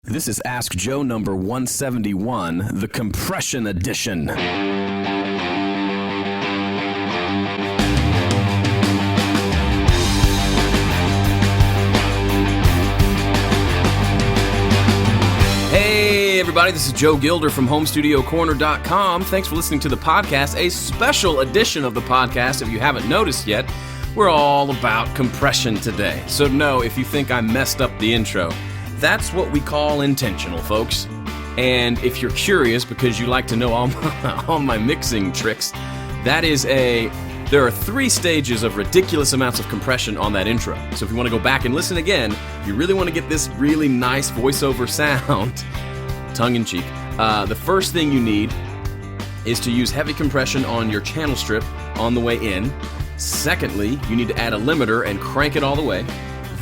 This is Ask Joe number 171, the Compression Edition. Hey everybody, this is Joe Gilder from HomeStudioCorner.com. Thanks for listening to the podcast, a special edition of the podcast. If you haven't noticed yet, we're all about compression today. So no, if you think I messed up the intro, that's what we call intentional, folks. And if you're curious because you like to know all my mixing tricks, there are 3 stages of ridiculous amounts of compression on that intro. So if you want to go back and listen again, if you really want to get this really nice voiceover sound, tongue-in-cheek, the first thing you need is to use heavy compression on your channel strip on the way in. Secondly, you need to add a limiter and crank it all the way.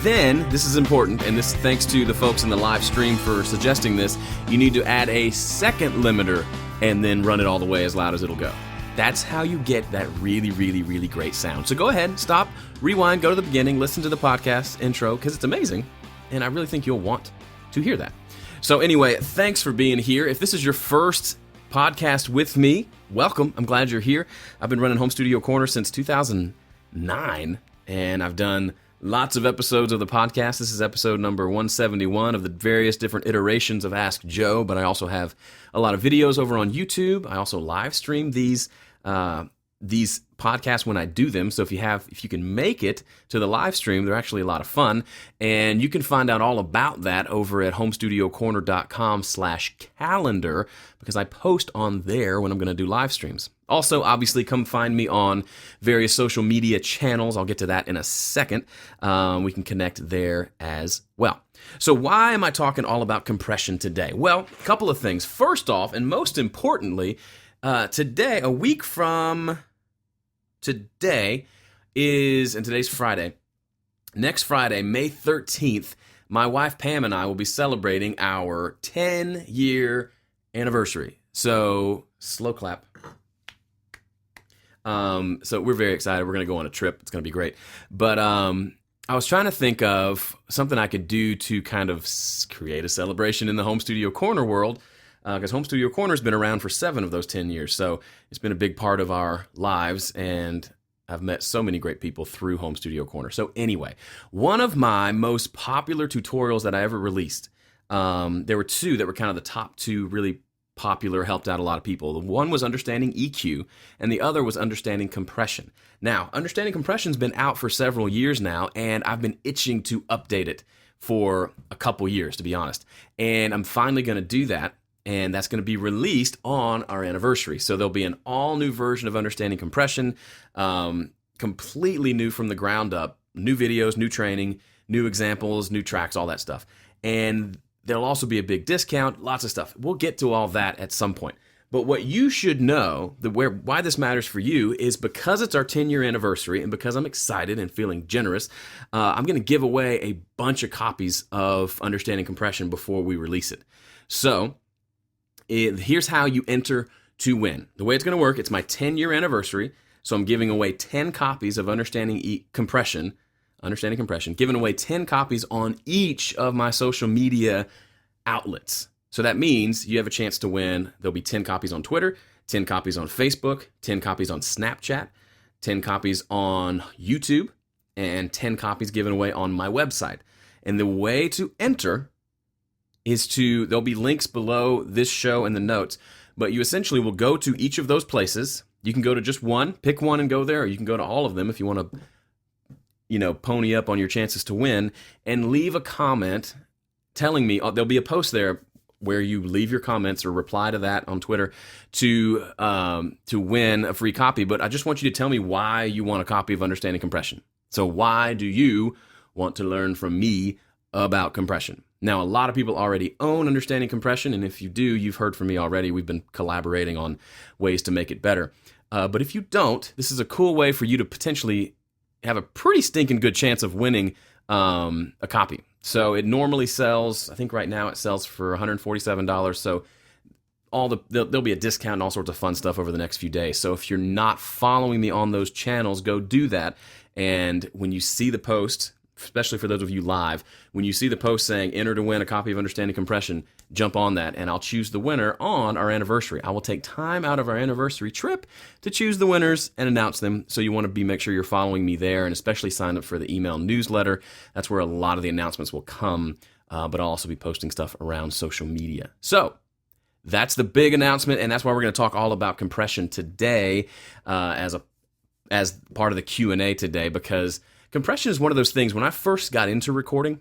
Then, this is important, and this thanks to the folks in the live stream for suggesting this, you need to add a second limiter and then run it all the way as loud as it'll go. That's how you get that really, really, really great sound. So go ahead, stop, rewind, go to the beginning, listen to the podcast intro, because it's amazing, and I really think you'll want to hear that. So anyway, thanks for being here. If this is your first podcast with me, welcome. I'm glad you're here. I've been running Home Studio Corner since 2009, and I've done lots of episodes of the podcast. This is episode number 171 of the various different iterations of Ask Joe, but I also have a lot of videos over on YouTube. I also live stream these podcasts when I do them. So if you can make it to the live stream, they're actually a lot of fun. And you can find out all about that over at homestudiocorner.com/calendar because I post on there when I'm going to do live streams. Also, obviously, come find me on various social media channels. I'll get to that in a second. We can connect there as well. So why am I talking all about compression today? Well, a couple of things. First off, and most importantly, today, a week from today and today's Friday. Next Friday, May 13th, my wife Pam and I will be celebrating our 10-year anniversary. So, slow clap. So we're very excited. We're going to go on a trip. It's going to be great. But I was trying to think of something I could do to kind of create a celebration in the Home Studio Corner world. Because Home Studio Corner has been around for 7 of those 10 years. So it's been a big part of our lives, and I've met so many great people through Home Studio Corner. So anyway, one of my most popular tutorials that I ever released, there were 2 that were kind of the top 2 really popular, helped out a lot of people. The one was understanding EQ, and the other was understanding compression. Now, understanding compression's been out for several years now, and I've been itching to update it for a couple years, to be honest. And I'm finally going to do that. And that's going to be released on our anniversary. So there'll be an all-new version of Understanding Compression, completely new from the ground up, new videos, new training, new examples, new tracks, all that stuff. And there'll also be a big discount, lots of stuff. We'll get to all that at some point. But what you should know, why this matters for you, is because it's our 10-year anniversary and because I'm excited and feeling generous, I'm going to give away a bunch of copies of Understanding Compression before we release it. So here's how you enter to win. The way it's going to work, it's my 10-year anniversary, so I'm giving away 10 copies of Understanding Compression, giving away 10 copies on each of my social media outlets. So that means you have a chance to win. There'll be 10 copies on Twitter, 10 copies on Facebook, 10 copies on Snapchat, 10 copies on YouTube, and 10 copies given away on my website. And the way to enter there'll be links below this show in the notes, but you essentially will go to each of those places. You can go to just one, pick one and go there, or you can go to all of them if you want to, pony up on your chances to win, and leave a comment telling me, there'll be a post there where you leave your comments or reply to that on Twitter to win a free copy. But I just want you to tell me why you want a copy of Understanding Compression. So why do you want to learn from me about compression? Now, a lot of people already own Understanding Compression, and if you do, you've heard from me already. We've been collaborating on ways to make it better. But if you don't, this is a cool way for you to potentially have a pretty stinking good chance of winning a copy. So it normally sells, I think right now it sells for $147. So there'll be a discount and all sorts of fun stuff over the next few days. So if you're not following me on those channels, go do that. And when you see the post, especially for those of you live, when you see the post saying enter to win a copy of Understanding Compression, jump on that, and I'll choose the winner on our anniversary. I will take time out of our anniversary trip to choose the winners and announce them. So you want to make sure you're following me there, and especially sign up for the email newsletter. That's where a lot of the announcements will come, but I'll also be posting stuff around social media. So that's the big announcement, and that's why we're going to talk all about compression today as part of the Q&A today, because compression is one of those things. When I first got into recording,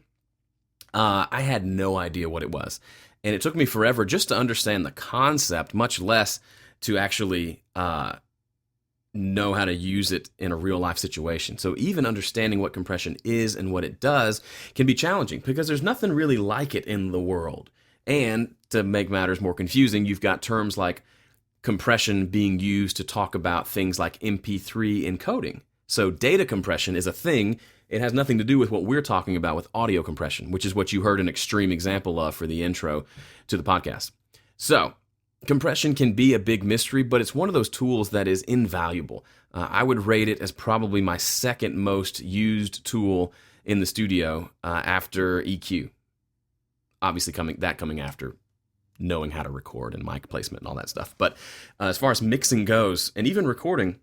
I had no idea what it was. And it took me forever just to understand the concept, much less to actually know how to use it in a real life situation. So even understanding what compression is and what it does can be challenging because there's nothing really like it in the world. And to make matters more confusing, you've got terms like compression being used to talk about things like MP3 encoding. So data compression is a thing. It has nothing to do with what we're talking about with audio compression, which is what you heard an extreme example of for the intro to the podcast. So compression can be a big mystery, but it's one of those tools that is invaluable. I would rate it as probably my second most used tool in the studio after EQ. Obviously coming after knowing how to record and mic placement and all that stuff. But as far as mixing goes, and even recording,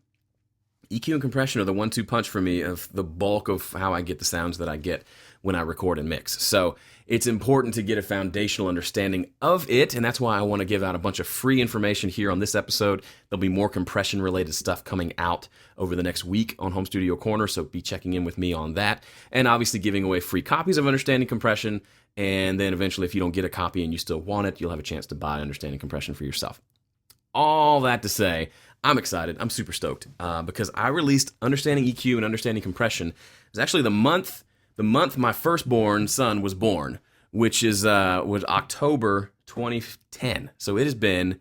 EQ and compression are the 1-2 punch for me of the bulk of how I get the sounds that I get when I record and mix. So it's important to get a foundational understanding of it, and that's why I want to give out a bunch of free information here on this episode. There'll be more compression-related stuff coming out over the next week on Home Studio Corner, so be checking in with me on that. And obviously giving away free copies of Understanding Compression, and then eventually if you don't get a copy and you still want it, you'll have a chance to buy Understanding Compression for yourself. All that to say, I'm excited. I'm super stoked because I released Understanding EQ and Understanding Compression. It was actually the month my firstborn son was born, which was October 2010. So it has been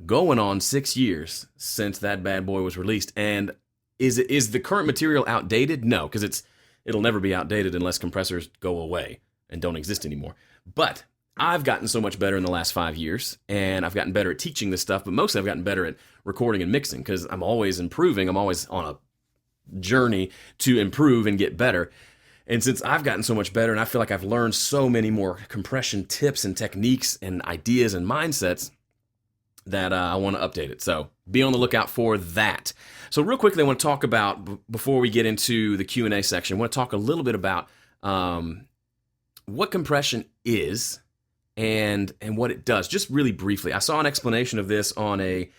going on 6 years since that bad boy was released. And is the current material outdated? No, because it'll never be outdated unless compressors go away and don't exist anymore. But I've gotten so much better in the last 5 years, and I've gotten better at teaching this stuff, but mostly I've gotten better at recording and mixing because I'm always improving. I'm always on a journey to improve and get better. And since I've gotten so much better, and I feel like I've learned so many more compression tips and techniques and ideas and mindsets, that I want to update it. So be on the lookout for that. So real quickly, I want to talk about, before we get into the Q&A section, I want to talk a little bit about what compression is and what it does, just really briefly. I saw an explanation of this on a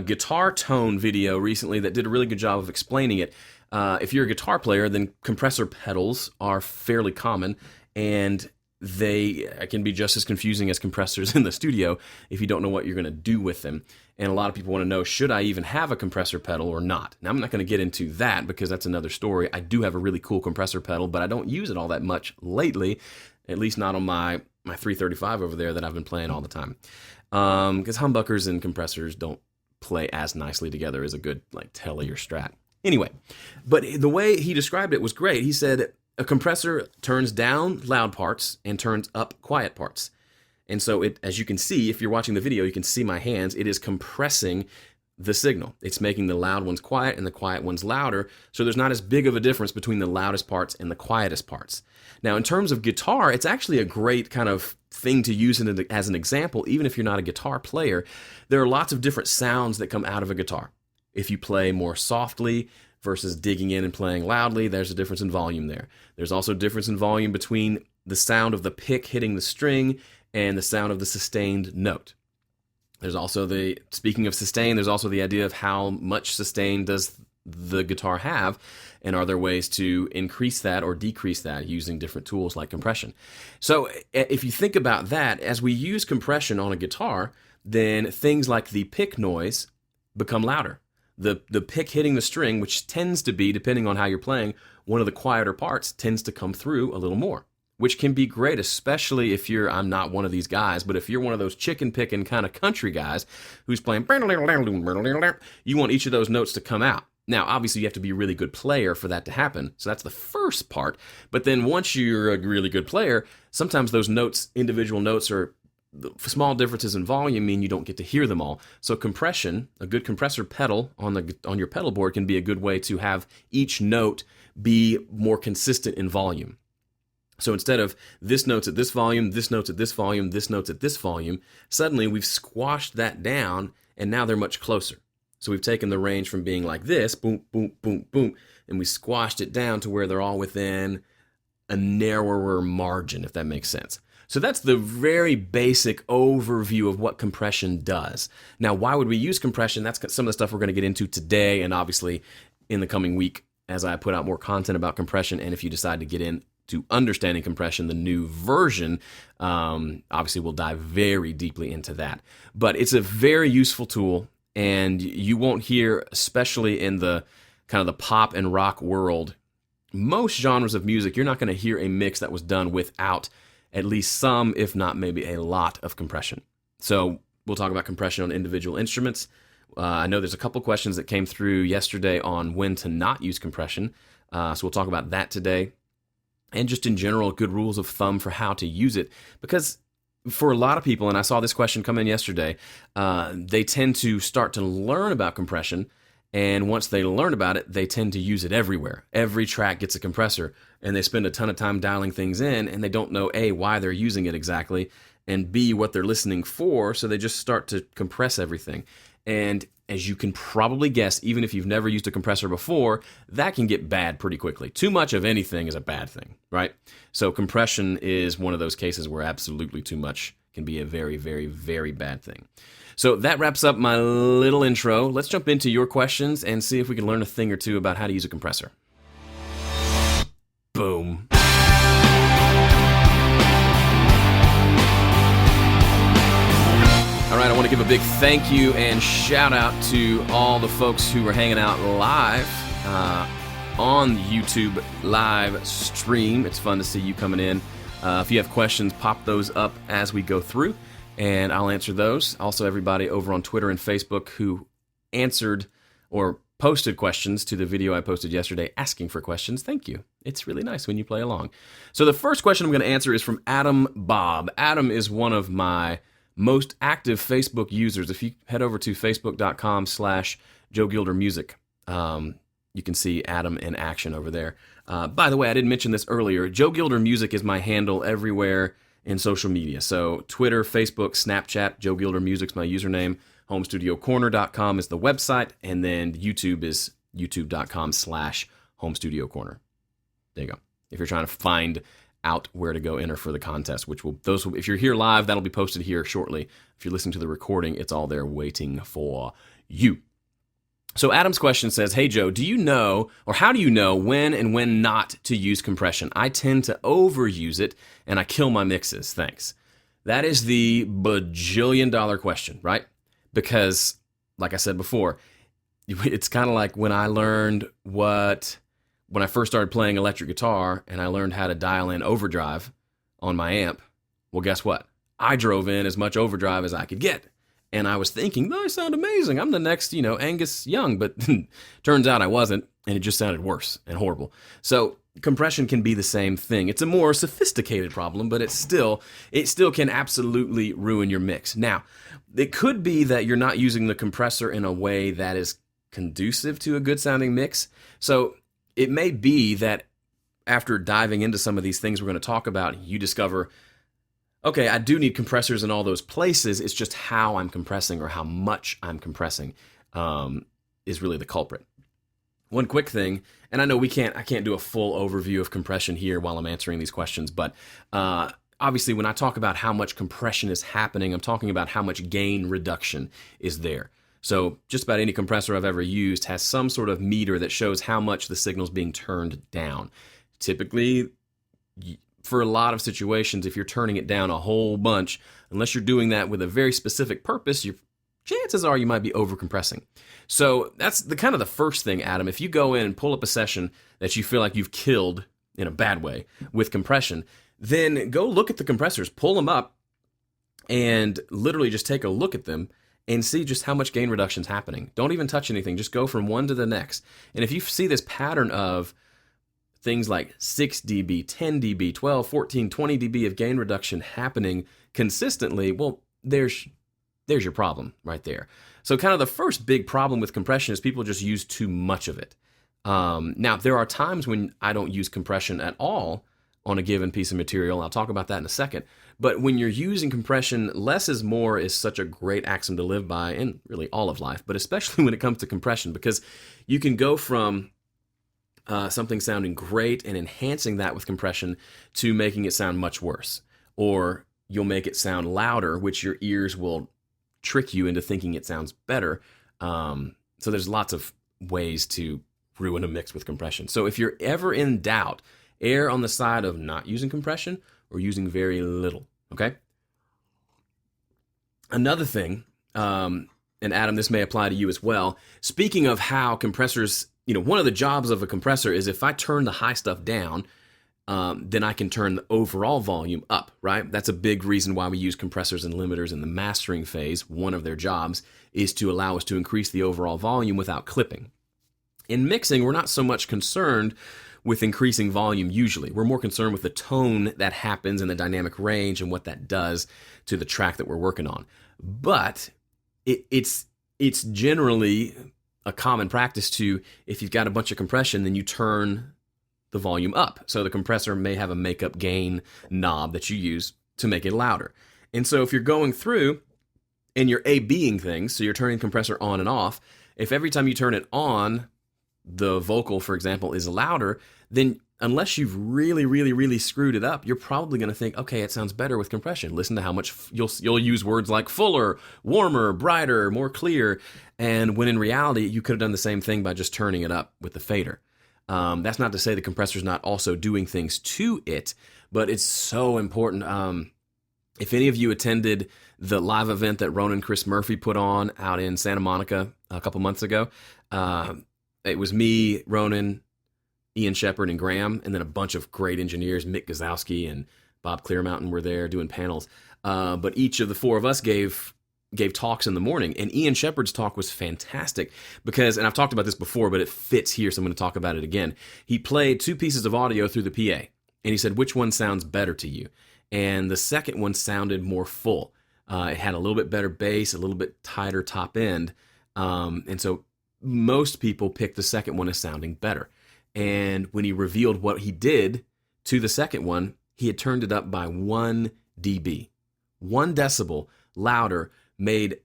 guitar tone video recently that did a really good job of explaining it. If you're a guitar player, then compressor pedals are fairly common, and they can be just as confusing as compressors in the studio if you don't know what you're going to do with them. And a lot of people want to know, should I even have a compressor pedal or not? Now, I'm not going to get into that because that's another story. I do have a really cool compressor pedal, but I don't use it all that much lately, at least not on my 335 over there that I've been playing all the time. Because humbuckers and compressors don't play as nicely together as a good Tele or Strat. Anyway, but the way he described it was great. He said a compressor turns down loud parts and turns up quiet parts. And so it, as you can see, if you're watching the video, you can see my hands. It is compressing the signal. It's making the loud ones quiet and the quiet ones louder. So there's not as big of a difference between the loudest parts and the quietest parts. Now, in terms of guitar, it's actually a great kind of thing to use as an example, even if you're not a guitar player. There are lots of different sounds that come out of a guitar. If you play more softly versus digging in and playing loudly, there's a difference in volume there. There's also a difference in volume between the sound of the pick hitting the string and the sound of the sustained note. There's also speaking of sustain, there's also the idea of how much sustain does the guitar have, and are there ways to increase that or decrease that using different tools like compression. So if you think about that, as we use compression on a guitar, then things like the pick noise become louder. The pick hitting the string, which tends to be, depending on how you're playing, one of the quieter parts, tends to come through a little more, which can be great, especially if I'm not one of these guys, but if you're one of those chicken picking kind of country guys who's playing, you want each of those notes to come out. Now, obviously, you have to be a really good player for that to happen, so that's the first part. But then once you're a really good player, sometimes those notes, individual notes, are the small differences in volume mean you don't get to hear them all. So compression, a good compressor pedal on your pedal board can be a good way to have each note be more consistent in volume. So instead of this note's at this volume, this note's at this volume, this note's at this volume, suddenly we've squashed that down and now they're much closer. So we've taken the range from being like this, boom, boom, boom, boom, and we squashed it down to where they're all within a narrower margin, if that makes sense. So that's the very basic overview of what compression does. Now, why would we use compression? That's some of the stuff we're going to get into today and obviously in the coming week as I put out more content about compression. And if you decide to get into understanding compression, the new version, obviously we'll dive very deeply into that. But it's a very useful tool, and you won't hear, especially in the kind of the pop and rock world, most genres of music, you're not going to hear a mix that was done without at least some, if not maybe a lot of compression. So we'll talk about compression on individual instruments. I know there's a couple questions that came through yesterday on when to not use compression. So we'll talk about that today. And just in general, good rules of thumb for how to use it. Because for a lot of people, and I saw this question come in yesterday, they tend to start to learn about compression. And once they learn about it, they tend to use it everywhere. Every track gets a compressor, and they spend a ton of time dialing things in, and they don't know, A, why they're using it exactly, and B, what they're listening for, so they just start to compress everything. And as you can probably guess, even if you've never used a compressor before, that can get bad pretty quickly. Too much of anything is a bad thing, right? So compression is one of those cases where absolutely too much can be a very, very, very bad thing. So that wraps up my little intro. Let's jump into your questions and see if we can learn a thing or two about how to use a compressor. Boom. All right, I want to give a big thank you and shout out to all the folks who are hanging out live on YouTube live stream. It's fun to see you coming in. If you have questions, pop those up as we go through, and I'll answer those. Also, everybody over on Twitter and Facebook who answered or posted questions to the video I posted yesterday asking for questions, thank you. It's really nice when you play along. So the first question I'm going to answer is from Adam Bob. Adam is one of my most active Facebook users. If you head over to facebook.com/JoeGilderMusic, you can see Adam in action over there. By the way, I didn't mention this earlier. Joe Gilder Music is my handle everywhere in social media. So Twitter, Facebook, Snapchat, Joe Gilder Music's my username. HomeStudioCorner.com is the website. And then YouTube is youtube.com/HomeStudioCorner. There you go. If you're trying to find out where to go enter for the contest, if you're here live, that'll be posted here shortly. If you're listening to the recording, it's all there waiting for you. So Adam's question says, hey Joe, do you know, or how do you know when and when not to use compression? I tend to overuse it and I kill my mixes. Thanks. That is the bajillion-dollar question, right? Because, like I said before, it's kind of like when I first started playing electric guitar and I learned how to dial in overdrive on my amp. Well, guess what? I drove in as much overdrive as I could get. And I was thinking, I sound amazing. I'm the next, Angus Young. But turns out I wasn't, and it just sounded worse and horrible. So compression can be the same thing. It's a more sophisticated problem, but it still can absolutely ruin your mix. Now, it could be that you're not using the compressor in a way that is conducive to a good sounding mix. So it may be that after diving into some of these things we're going to talk about, you discover, okay, I do need compressors in all those places. It's just how I'm compressing or how much I'm compressing is really the culprit. One quick thing, and I know I can't do a full overview of compression here while I'm answering these questions, but obviously when I talk about how much compression is happening, I'm talking about how much gain reduction is there. So just about any compressor I've ever used has some sort of meter that shows how much the signal's being turned down. Typically, for a lot of situations, if you're turning it down a whole bunch, unless you're doing that with a very specific purpose, your chances are you might be overcompressing. So that's the first thing, Adam. If you go in and pull up a session that you feel like you've killed in a bad way with compression, then go look at the compressors, pull them up, and literally just take a look at them and see just how much gain reduction is happening. Don't even touch anything. Just go from one to the next. And if you see this pattern of things like 6 dB, 10 dB, 12, 14, 20 dB of gain reduction happening consistently, well, there's your problem right there. So kind of the first big problem with compression is people just use too much of it. Now, there are times when I don't use compression at all on a given piece of material. I'll talk about that in a second. But when you're using compression, less is more is such a great axiom to live by in really all of life, but especially when it comes to compression, because you can go from something sounding great and enhancing that with compression to making it sound much worse. Or you'll make it sound louder, which your ears will trick you into thinking it sounds better. So there's lots of ways to ruin a mix with compression. So if you're ever in doubt, err on the side of not using compression or using very little, okay? Another thing, and Adam, this may apply to you as well. Speaking of how compressors, one of the jobs of a compressor is if I turn the high stuff down, then I can turn the overall volume up, right? That's a big reason why we use compressors and limiters in the mastering phase. One of their jobs is to allow us to increase the overall volume without clipping. In mixing, we're not so much concerned with increasing volume usually. We're more concerned with the tone that happens and the dynamic range and what that does to the track that we're working on. But it's generally a common practice to, if you've got a bunch of compression, then you turn the volume up. So the compressor may have a makeup gain knob that you use to make it louder. And so if you're going through and you're A-Bing things, so you're turning the compressor on and off, if every time you turn it on, the vocal, for example, is louder, then unless you've really, really, really screwed it up, you're probably going to think, okay, it sounds better with compression. Listen to how much you'll use words like fuller, warmer, brighter, more clear, and when in reality, you could have done the same thing by just turning it up with the fader. That's not to say the compressor's not also doing things to it, but it's so important. If any of you attended the live event that Ronan Chris Murphy put on out in Santa Monica a couple months ago, it was me, Ronan, Ian Shepard, and Graham, and then a bunch of great engineers. Mick Gazowski and Bob Clearmountain were there doing panels. But each of the four of us gave talks in the morning, and Ian Shepard's talk was fantastic because, and I've talked about this before, but it fits here, so I'm going to talk about it again. He played 2 pieces of audio through the PA, and he said, which one sounds better to you? And the second one sounded more full. It had a little bit better bass, a little bit tighter top end, and so most people pick the second one as sounding better. And when he revealed what he did to the second one, he had turned it up by 1 dB. 1 decibel louder made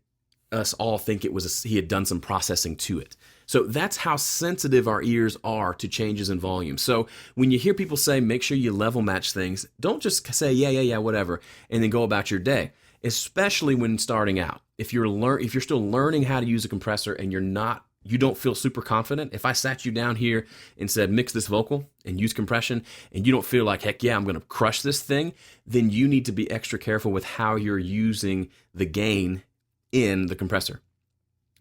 us all think he had done some processing to it. So that's how sensitive our ears are to changes in volume. So when you hear people say, make sure you level match things, don't just say, yeah, whatever, and then go about your day, especially when starting out. If you're still learning how to use a compressor and you don't feel super confident. If I sat you down here and said, mix this vocal and use compression, and you don't feel like, heck yeah, I'm going to crush this thing, then you need to be extra careful with how you're using the gain in the compressor.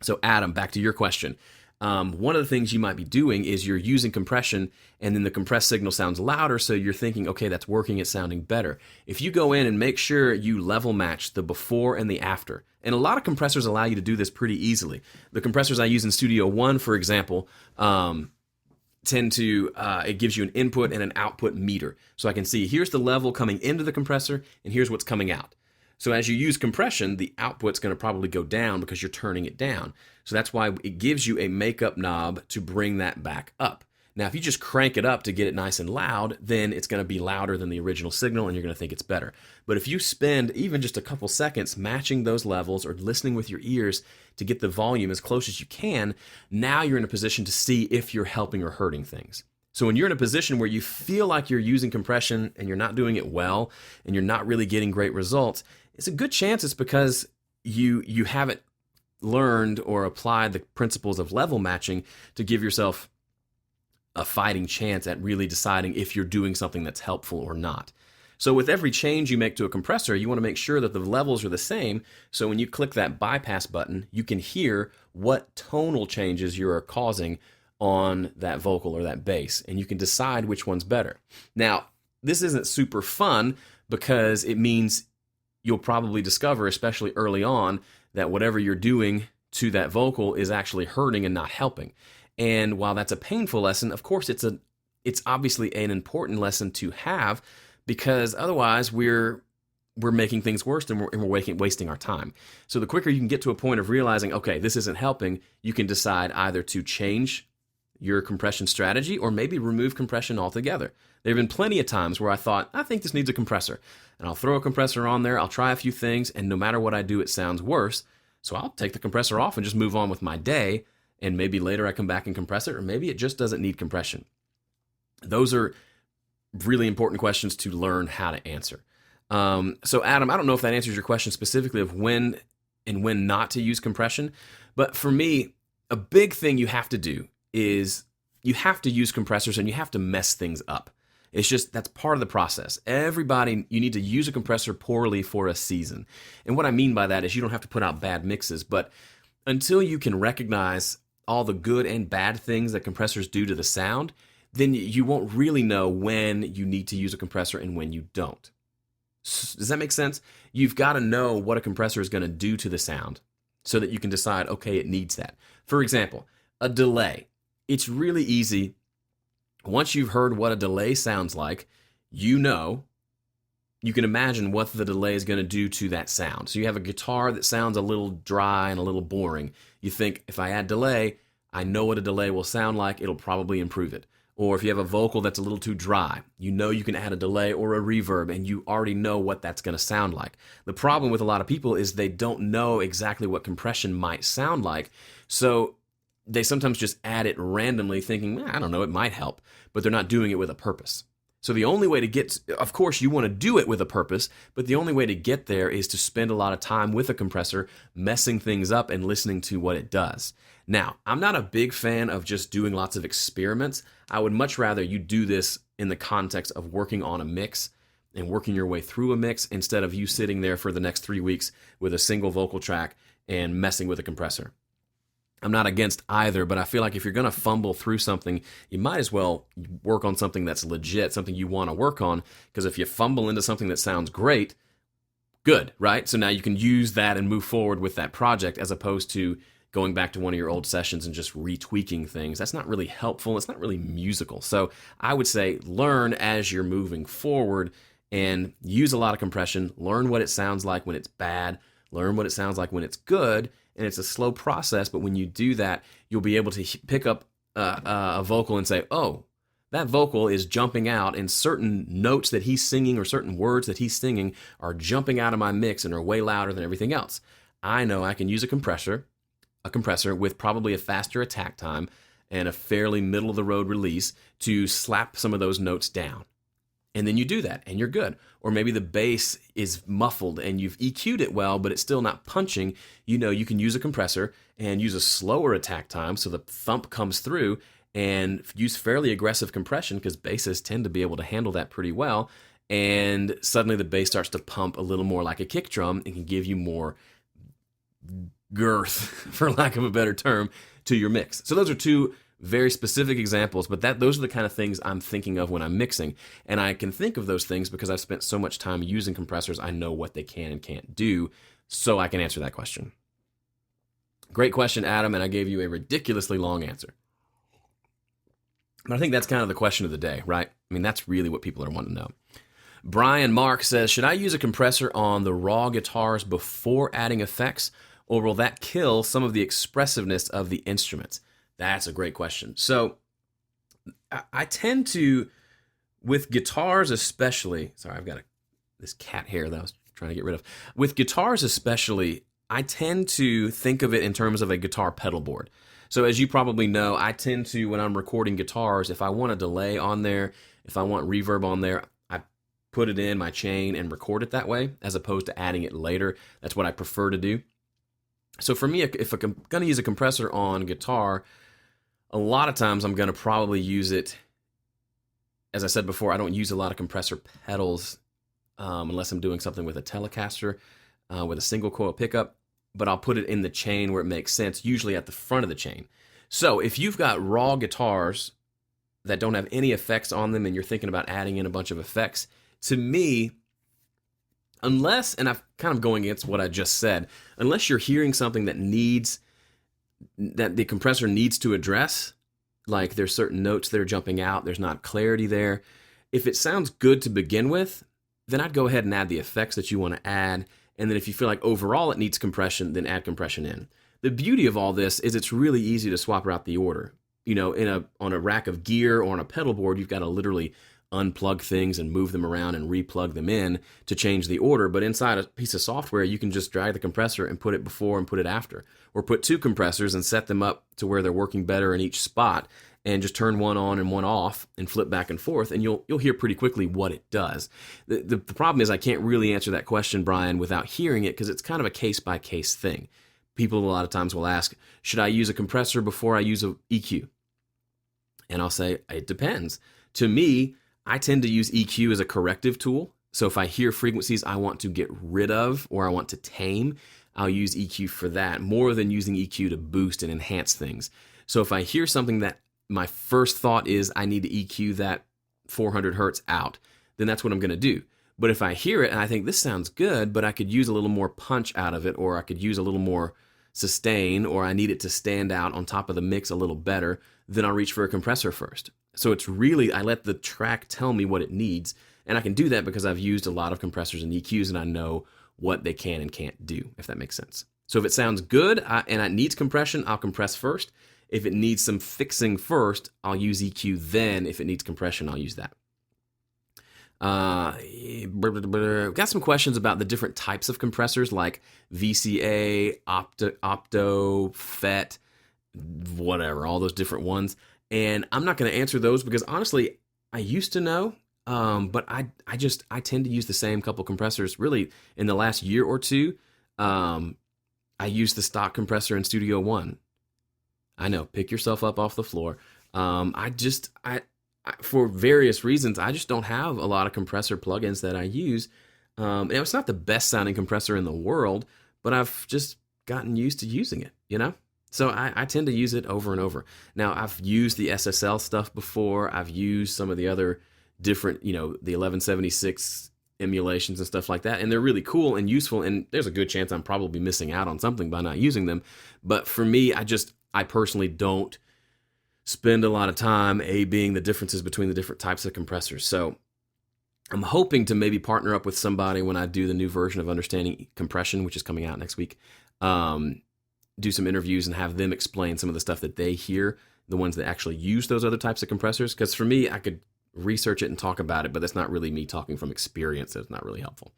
So Adam, back to your question. One of the things you might be doing is you're using compression and then the compressed signal sounds louder, so you're thinking, okay, that's working, it's sounding better. If you go in and make sure you level match the before and the after, and a lot of compressors allow you to do this pretty easily. The compressors I use in Studio One, for example, tend to, it gives you an input and an output meter. So I can see here's the level coming into the compressor and here's what's coming out. So as you use compression, the output's going to probably go down because you're turning it down. So that's why it gives you a makeup knob to bring that back up. Now, if you just crank it up to get it nice and loud, then it's going to be louder than the original signal and you're going to think it's better. But if you spend even just a couple seconds matching those levels or listening with your ears to get the volume as close as you can, now you're in a position to see if you're helping or hurting things. So when you're in a position where you feel like you're using compression and you're not doing it well and you're not really getting great results, it's a good chance it's because you haven't learned or applied the principles of level matching to give yourself a fighting chance at really deciding if you're doing something that's helpful or not. So with every change you make to a compressor, you want to make sure that the levels are the same, so when you click that bypass button, you can hear what tonal changes you are causing on that vocal or that bass, and you can decide which one's better. Now, this isn't super fun because it means you'll probably discover, especially early on, that whatever you're doing to that vocal is actually hurting and not helping. And while that's a painful lesson, of course it's an it's obviously an important lesson to have, because otherwise we're making things worse, and we're wasting our time. So the quicker you can get to a point of realizing, okay, this isn't helping, you can decide either to change your compression strategy or maybe remove compression altogether. There have been plenty of times where I thought, I think this needs a compressor, and I'll throw a compressor on there, I'll try a few things, and no matter what I do, it sounds worse. So I'll take the compressor off and just move on with my day, and maybe later I come back and compress it, or maybe it just doesn't need compression. Those are really important questions to learn how to answer. So Adam, I don't know if that answers your question specifically of when and when not to use compression, but for me, a big thing you have to do is you have to use compressors and you have to mess things up. It's just, that's part of the process. Everybody, you need to use a compressor poorly for a season. And what I mean by that is you don't have to put out bad mixes, but until you can recognize all the good and bad things that compressors do to the sound, then you won't really know when you need to use a compressor and when you don't. Does that make sense? You've got to know what a compressor is going to do to the sound so that you can decide, okay, it needs that. For example, a delay. It's really easy. Once you've heard what a delay sounds like, you can imagine what the delay is going to do to that sound. So you have a guitar that sounds a little dry and a little boring. You think, if I add delay, I know what a delay will sound like. It'll probably improve it. Or if you have a vocal that's a little too dry, you can add a delay or a reverb, and you already know what that's going to sound like. The problem with a lot of people is they don't know exactly what compression might sound like. So they sometimes just add it randomly thinking, I don't know, it might help, but they're not doing it with a purpose. So the only way to get, of course you want to do it with a purpose, but the only way to get there is to spend a lot of time with a compressor, messing things up and listening to what it does. Now, I'm not a big fan of just doing lots of experiments. I would much rather you do this in the context of working on a mix and working your way through a mix instead of you sitting there for the next 3 weeks with a single vocal track and messing with a compressor. I'm not against either, but I feel like if you're going to fumble through something, you might as well work on something that's legit, something you want to work on, because if you fumble into something that sounds great, good, right? So now you can use that and move forward with that project as opposed to going back to one of your old sessions and just retweaking things. That's not really helpful. It's not really musical. So I would say learn as you're moving forward and use a lot of compression. Learn what it sounds like when it's bad. Learn what it sounds like when it's good. And it's a slow process, but when you do that, you'll be able to pick up a vocal and say, oh, that vocal is jumping out, and certain notes that he's singing or certain words that he's singing are jumping out of my mix and are way louder than everything else. I know I can use a compressor with probably a faster attack time and a fairly middle-of-the-road release to slap some of those notes down. And then you do that, and you're good. Or maybe the bass is muffled, and you've EQ'd it well, but it's still not punching. You can use a compressor and use a slower attack time so the thump comes through, and use fairly aggressive compression because basses tend to be able to handle that pretty well. And suddenly the bass starts to pump a little more like a kick drum and can give you more girth, for lack of a better term, to your mix. So those are two very specific examples, but those are the kind of things I'm thinking of when I'm mixing. And I can think of those things because I've spent so much time using compressors. I know what they can and can't do, so I can answer that question. Great question, Adam, and I gave you a ridiculously long answer. But I think that's kind of the question of the day, right? I mean, that's really what people are wanting to know. Brian Mark says, should I use a compressor on the raw guitars before adding effects, or will that kill some of the expressiveness of the instruments? That's a great question. So I tend to, with guitars especially, sorry, I've got this cat hair that I was trying to get rid of. With guitars especially, I tend to think of it in terms of a guitar pedal board. So as you probably know, I tend to, when I'm recording guitars, if I want a delay on there, if I want reverb on there, I put it in my chain and record it that way, as opposed to adding it later. That's what I prefer to do. So for me, if I'm going to use a compressor on guitar, a lot of times I'm going to probably use it, as I said before, I don't use a lot of compressor pedals unless I'm doing something with a Telecaster, with a single coil pickup, but I'll put it in the chain where it makes sense, usually at the front of the chain. So if you've got raw guitars that don't have any effects on them and you're thinking about adding in a bunch of effects, to me, unless, and I'm kind of going against what I just said, unless you're hearing something that the compressor needs to address, like there's certain notes that are jumping out, there's not clarity there. If it sounds good to begin with, then I'd go ahead and add the effects that you want to add. And then if you feel like overall it needs compression, then add compression in. The beauty of all this is it's really easy to swap out the order. You know, on a rack of gear or on a pedal board, you've got to literally unplug things and move them around and replug them in to change the order. But inside a piece of software, you can just drag the compressor and put it before and put it after. Or put two compressors and set them up to where they're working better in each spot, and just turn one on and one off and flip back and forth, and you'll hear pretty quickly what it does. The problem is I can't really answer that question, Brian, without hearing it, because it's kind of a case-by-case thing. People a lot of times will ask, should I use a compressor before I use a EQ? And I'll say, it depends. To me, I tend to use EQ as a corrective tool. So if I hear frequencies I want to get rid of or I want to tame, I'll use EQ for that more than using EQ to boost and enhance things. So if I hear something that my first thought is I need to EQ that 400 hertz out, then that's what I'm going to do. But if I hear it and I think this sounds good, but I could use a little more punch out of it, or I could use a little more sustain, or I need it to stand out on top of the mix a little better, then I'll reach for a compressor first. So it's really, I let the track tell me what it needs, and I can do that because I've used a lot of compressors and EQs and I know what they can and can't do, if that makes sense. So if it sounds good and it needs compression, I'll compress first. If it needs some fixing first, I'll use EQ then. If it needs compression, I'll use that. Got some questions about the different types of compressors like VCA, Opto, FET, whatever, all those different ones. And I'm not going to answer those because honestly, I used to know, but I tend to use the same couple compressors. Really, in the last year or two, I used the stock compressor in Studio One. I know, pick yourself up off the floor. For various reasons, I just don't have a lot of compressor plugins that I use. And it's not the best sounding compressor in the world, but I've just gotten used to using it, you know? So I tend to use it over and over. Now, I've used the SSL stuff before. I've used some of the other different, the 1176 emulations and stuff like that, and they're really cool and useful, and there's a good chance I'm probably missing out on something by not using them. But for me, I personally don't spend a lot of time being the differences between the different types of compressors. So I'm hoping to maybe partner up with somebody when I do the new version of Understanding Compression, which is coming out next week, do some interviews and have them explain some of the stuff that they hear, the ones that actually use those other types of compressors. Because for me, I could research it and talk about it, but that's not really me talking from experience. That's not really helpful.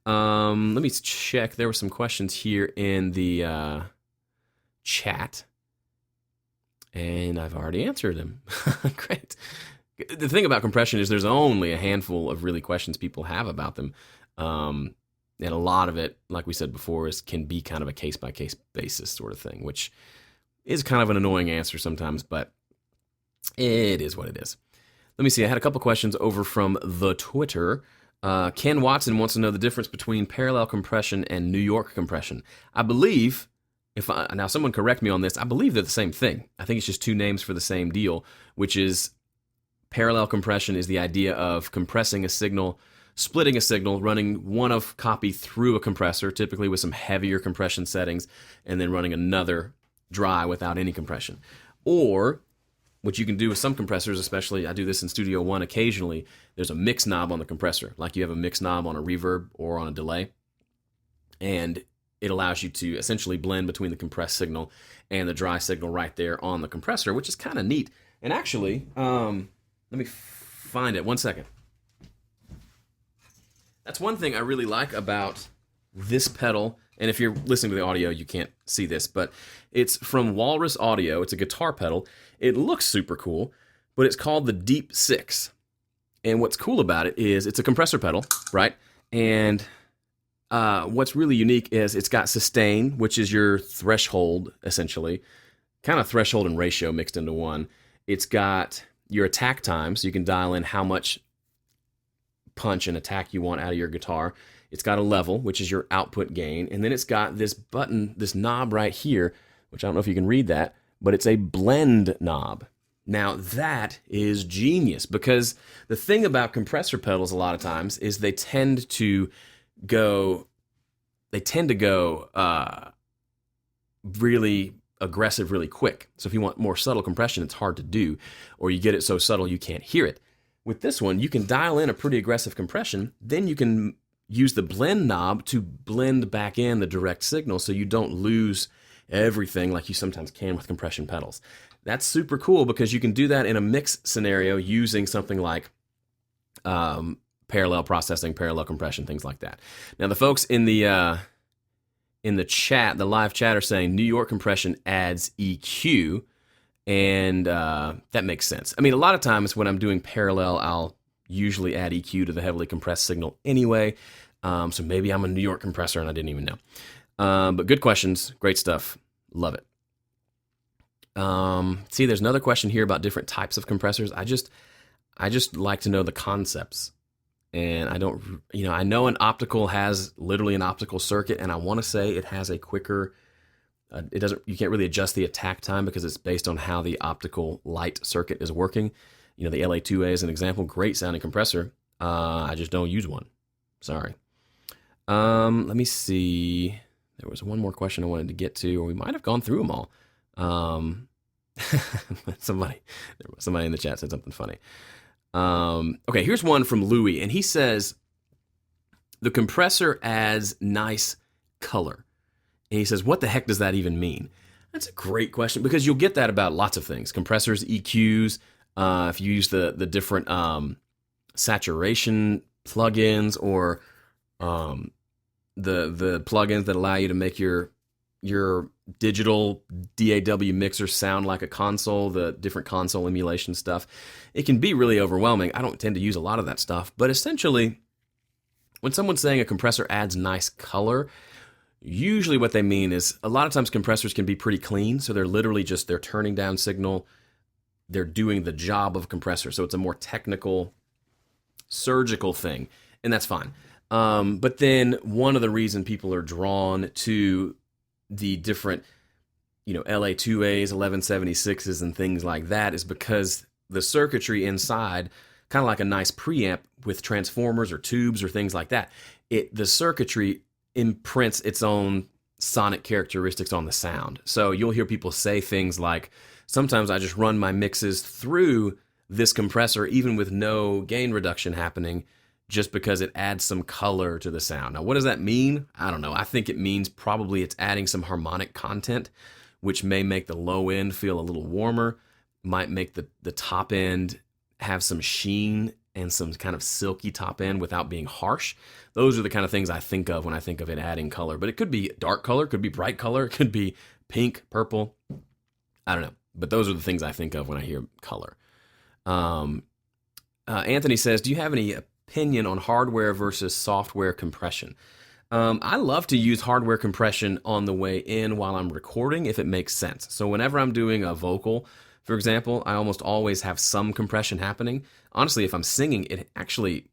Let me check. There were some questions here in the chat, and I've already answered them. Great. The thing about compression is there's only a handful of really questions people have about them. And a lot of it, like we said before, can be kind of a case-by-case basis sort of thing, which is kind of an annoying answer sometimes, but it is what it is. Let me see. I had a couple questions over from the Twitter. Ken Watson wants to know the difference between parallel compression and New York compression. I believe, now someone correct me on this, I believe they're the same thing. I think it's just two names for the same deal, which is parallel compression is the idea of compressing a signal, splitting a signal, running one of copy through a compressor, typically with some heavier compression settings, and then running another dry without any compression. Or, what you can do with some compressors, especially I do this in Studio One occasionally, there's a mix knob on the compressor, like you have a mix knob on a reverb or on a delay, and it allows you to essentially blend between the compressed signal and the dry signal right there on the compressor, which is kind of neat. And actually, let me find it. 1 second. That's one thing I really like about this pedal, and if you're listening to the audio, you can't see this, but it's from Walrus Audio. It's a guitar pedal. It looks super cool, but it's called the Deep 6. And what's cool about it is it's a compressor pedal, right? And what's really unique is it's got sustain, which is your threshold, essentially, kind of threshold and ratio mixed into one. It's got your attack time, so you can dial in how much punch and attack you want out of your guitar. It's got a level, which is your output gain, and then it's got this button, this knob right here, which I don't know if you can read that, but it's a blend knob. Now that is genius, because the thing about compressor pedals a lot of times is they tend to go really aggressive really quick. So if you want more subtle compression, it's hard to do, or you get it so subtle you can't hear it. With this one, you can dial in a pretty aggressive compression, then you can use the blend knob to blend back in the direct signal so you don't lose everything like you sometimes can with compression pedals. That's super cool because you can do that in a mix scenario using something like parallel processing, parallel compression, things like that. Now the folks in the chat, the live chat, are saying New York compression adds EQ, and that makes sense. I mean, a lot of times when I'm doing parallel, I'll usually add EQ to the heavily compressed signal anyway. So maybe I'm a New York compressor and I didn't even know. But good questions, great stuff, love it. See, there's another question here about different types of compressors. I just like to know the concepts. And I don't, I know an optical has literally an optical circuit, and I want to say it has a quicker, you can't really adjust the attack time because it's based on how the optical light circuit is working. The LA2A is an example, great sounding compressor. I just don't use one. Sorry. Let me see. There was one more question I wanted to get to, or we might have gone through them all. Somebody in the chat said something funny. Okay, here's one from Louis, and he says, the compressor adds nice color. And he says, what the heck does that even mean? That's a great question, because you'll get that about lots of things. Compressors, EQs, if you use the different saturation plugins, or the plugins that allow you to make your digital DAW mixer sound like a console, the different console emulation stuff. It can be really overwhelming. I don't tend to use a lot of that stuff, but essentially, when someone's saying a compressor adds nice color, usually what they mean is a lot of times compressors can be pretty clean, so they're literally just, they're turning down signal, they're doing the job of a compressor, so it's a more technical, surgical thing, and that's fine. But then one of the reasons people are drawn to the different, LA2As, 1176s, and things like that is because the circuitry inside, kind of like a nice preamp with transformers or tubes or things like that, the circuitry imprints its own sonic characteristics on the sound. So you'll hear people say things like, sometimes I just run my mixes through this compressor even with no gain reduction happening, just because it adds some color to the sound. Now, what does that mean? I don't know. I think it means probably it's adding some harmonic content, which may make the low end feel a little warmer, might make the top end have some sheen and some kind of silky top end without being harsh. Those are the kind of things I think of when I think of it adding color. But it could be dark color, could be bright color, it could be pink, purple. I don't know. But those are the things I think of when I hear color. Anthony says, do you have any opinion on hardware versus software compression? I love to use hardware compression on the way in while I'm recording if it makes sense. So whenever I'm doing a vocal, for example, I almost always have some compression happening. Honestly, if I'm singing, it actually,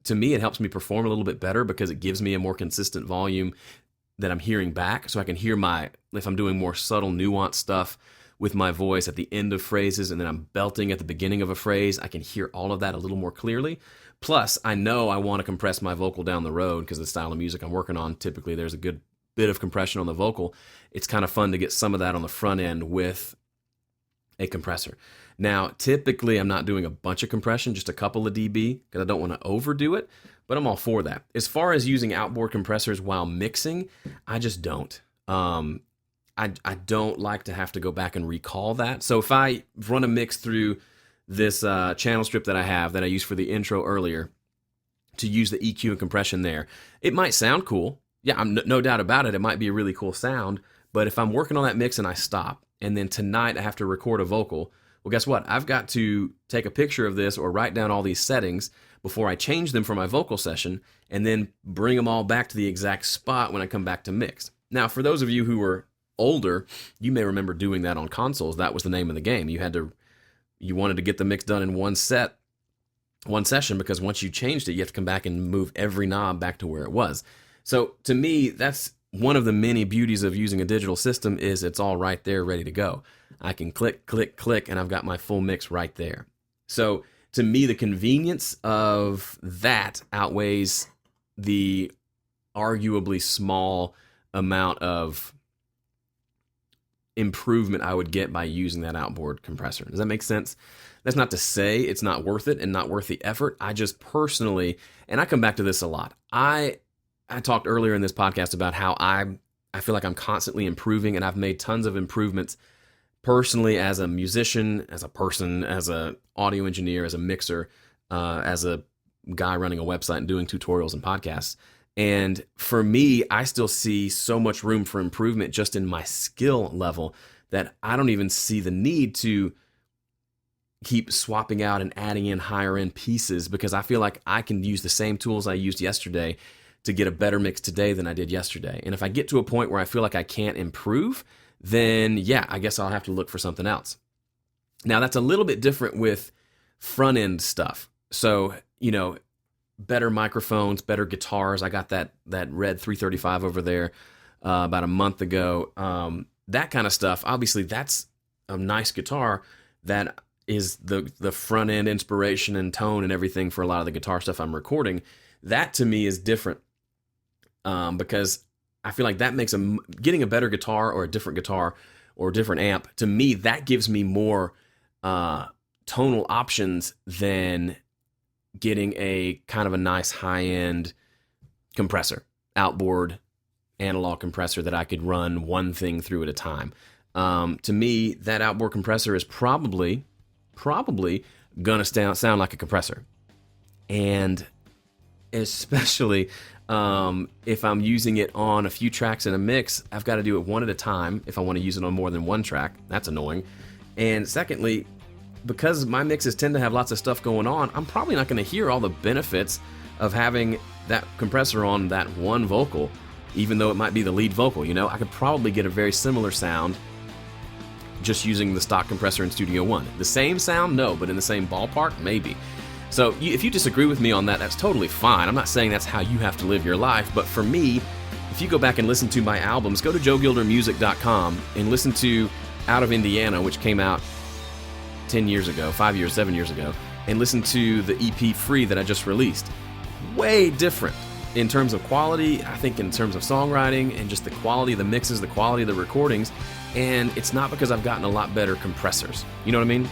to me, it helps me perform a little bit better because it gives me a more consistent volume that I'm hearing back. So I can hear if I'm doing more subtle, nuanced stuff with my voice at the end of phrases and then I'm belting at the beginning of a phrase, I can hear all of that a little more clearly. Plus, I know I want to compress my vocal down the road because the style of music I'm working on, typically there's a good bit of compression on the vocal. It's kind of fun to get some of that on the front end with a compressor. Now, typically I'm not doing a bunch of compression, just a couple of dB, because I don't want to overdo it, but I'm all for that. As far as using outboard compressors while mixing, I just don't. I don't like to have to go back and recall that. So if I run a mix through this channel strip that I have that I used for the intro earlier, to use the EQ and compression there, it might sound cool. Yeah, I'm no doubt about it. It might be a really cool sound. But if I'm working on that mix and I stop, and then tonight I have to record a vocal, well, guess what? I've got to take a picture of this or write down all these settings before I change them for my vocal session, and then bring them all back to the exact spot when I come back to mix. Now, for those of you who are older, you may remember doing that on consoles. That was the name of the game. You wanted to get the mix done in one session, because once you changed it, you have to come back and move every knob back to where it was. So to me, that's one of the many beauties of using a digital system, is it's all right there ready to go. I can click, click, click, and I've got my full mix right there. So to me, the convenience of that outweighs the arguably small amount of improvement I would get by using that outboard compressor. Does that make sense? That's not to say it's not worth it and not worth the effort. I just personally, and I come back to this a lot. I talked earlier in this podcast about how I feel like I'm constantly improving, and I've made tons of improvements personally as a musician, as a person, as an audio engineer, as a mixer, as a guy running a website and doing tutorials and podcasts. And for me, I still see so much room for improvement just in my skill level that I don't even see the need to keep swapping out and adding in higher end pieces, because I feel like I can use the same tools I used yesterday to get a better mix today than I did yesterday. And if I get to a point where I feel like I can't improve, then yeah, I guess I'll have to look for something else. Now, that's a little bit different with front end stuff. So, better microphones, better guitars. I got that red 335 over there about a month ago. That kind of stuff. Obviously, that's a nice guitar that is the front end inspiration and tone and everything for a lot of the guitar stuff I'm recording. That to me is different because I feel like that makes getting a better guitar or a different amp, to me, that gives me more tonal options than getting a kind of a nice high-end compressor, outboard analog compressor that I could run one thing through at a time. To me, that outboard compressor is probably gonna sound like a compressor. And especially if I'm using it on a few tracks in a mix, I've got to do it one at a time if I want to use it on more than one track. That's annoying. And secondly, because my mixes tend to have lots of stuff going on, I'm probably not going to hear all the benefits of having that compressor on that one vocal, even though it might be the lead vocal. I could probably get a very similar sound just using the stock compressor in Studio One. The same sound? No, but in the same ballpark? Maybe. So if you disagree with me on that, that's totally fine. I'm not saying that's how you have to live your life, but for me, if you go back and listen to my albums, go to joegildermusic.com and listen to Out of Indiana, which came out 7 years ago, and listen to the EP Free that I just released. Way different in terms of quality, I think in terms of songwriting, and just the quality of the mixes, the quality of the recordings, and it's not because I've gotten a lot better compressors. You know what I mean?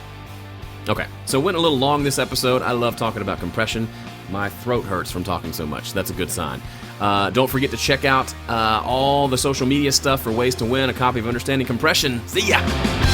Okay, so went a little long this episode. I love talking about compression. My throat hurts from talking so much. That's a good sign. Don't forget to check out all the social media stuff for ways to win a copy of Understanding Compression. See ya!